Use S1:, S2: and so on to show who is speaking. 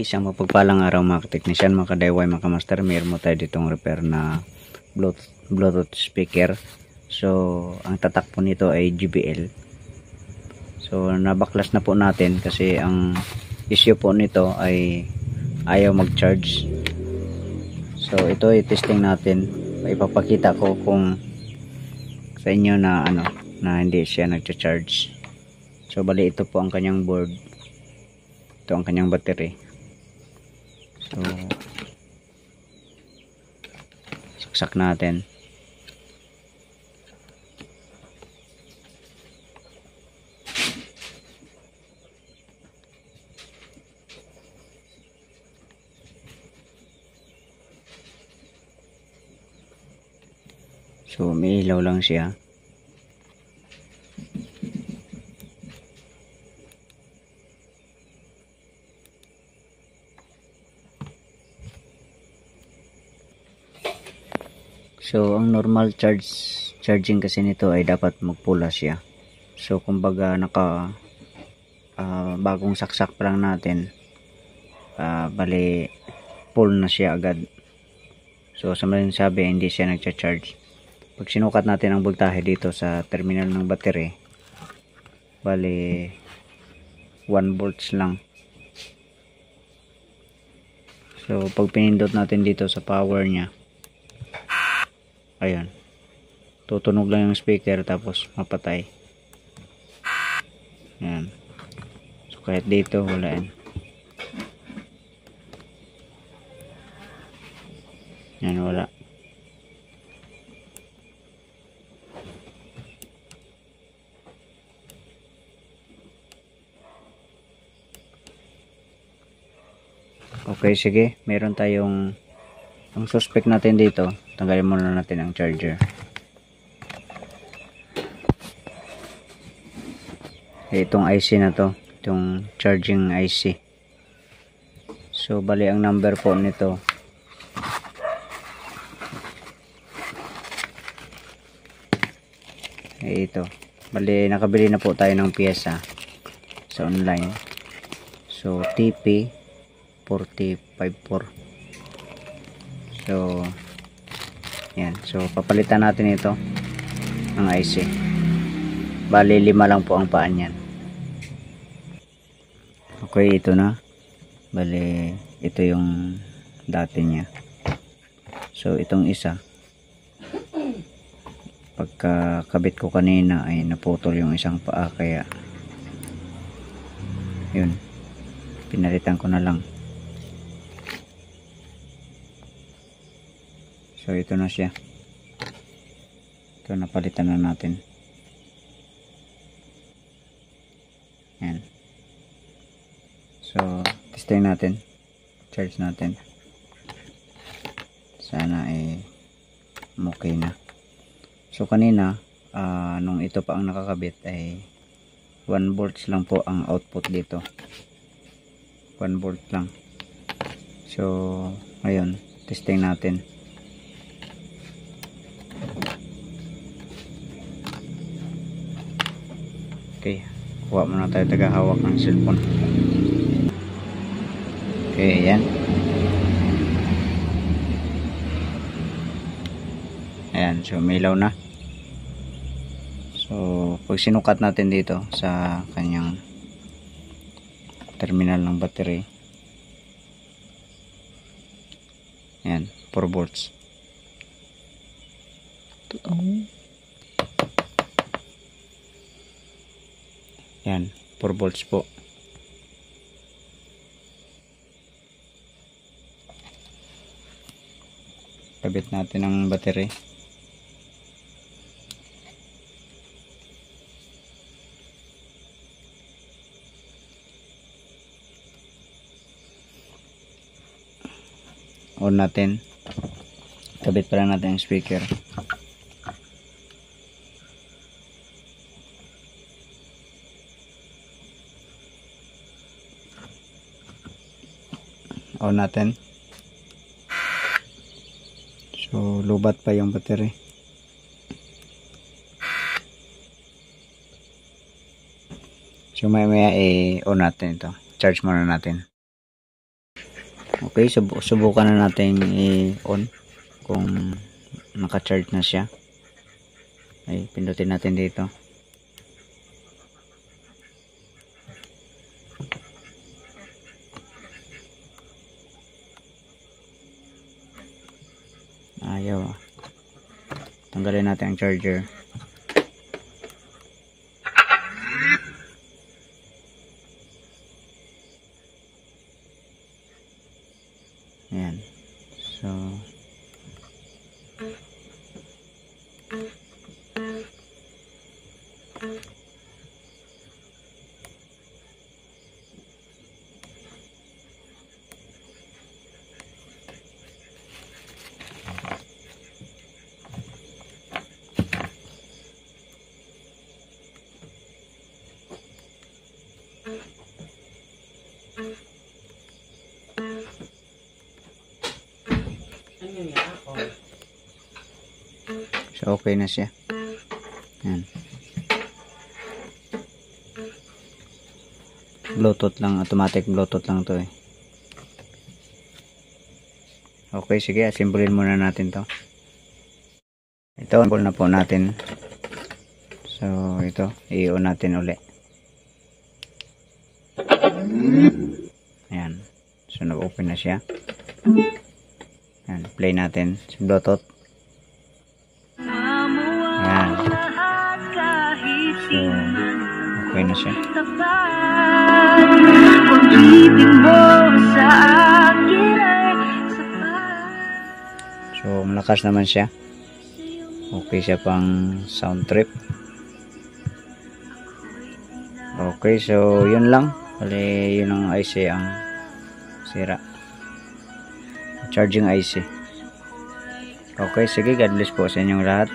S1: Isang mapagpalang araw mga kateknisyan, mga ka-DIY, mga ka-master. Mayroon mo tayo ditong repair na Bluetooth speaker. So, ang tatak po nito ay JBL. So, nabaklas na po natin kasi ang issue po nito ay ayaw mag-charge. So, ito ay testing natin. Ipapakita ko kung sa inyo na na hindi siya nag-charge. So, bali ito po ang kanyang board. Ito ang kanyang battery. So, saksak natin. So, may ilaw lang siya. So, ang normal charging kasi nito ay dapat magpula siya. So, kumbaga bagong saksak pa lang natin, bali full na siya agad. So, sa maling sabi, hindi siya nagcha-charge. Pag sinukat natin ang voltahe dito sa terminal ng battery, bali 1 volts lang. So, pag pinindot natin dito sa power niya, ayan, tutunog lang yung speaker tapos mapatay. Ayan. So, kahit dito wala yan. Ayan, wala. Okay, sige. Meron tayong ang suspect natin dito. Tanggalin muna natin ang charger. Itong IC na to, itong charging IC. So, bali ang number po nito ay ito. Bali, nakabili na po tayo ng piyesa sa online. So, TP 454. So, yan. So, papalitan natin ito ng IC. Bali, 5 lang po ang paan yan. Okay, ito na. Bali, ito yung dati niya. So, itong isa, pagkakabit ko kanina ay naputol yung isang paa, kaya yun, pinalitan ko na lang. So, ito na siya. Ito, napalitan na natin. Yan. So, testing natin. Charge natin. Sana ay okay na. So, kanina, nung ito pa ang nakakabit ay 1 volts lang po ang output dito. 1 volt lang. So, ngayon, testing natin. Okay, kuha muna tayo tagahawak ng cellphone. Okay, yan. Ayan, so umilaw na. So, pag sinukat natin dito sa kanyang terminal ng battery, ayan, 4 volts. Yan, 4 volts po. Kabit natin ang battery. On natin. Kabit pa lang natin ang speaker. On natin. So, lubat pa yung battery. So, maya on natin ito. Charge muna natin. Okay, subukan na natin i-on kung naka-charge na siya. Ay, pindutin natin dito. Ayaw. Tanggalin natin ang charger. Ayan. So okay na siya. Yan. Bluetooth lang, automatic Bluetooth lang to eh. Okay, sige, assemble muna natin to. Ito, assemble na po natin. So, ito, i-on natin uli. Ayan. So, nag-open na siya. Ayan, play natin sa Bluetooth. Ayan. So, okay na siya. So, malakas naman siya. Okay siya pang sound trip. Okay, so yun lang. Bali, yun ang IC ang sira. Charging IC. Okay, sige, God bless po sa inyong lahat.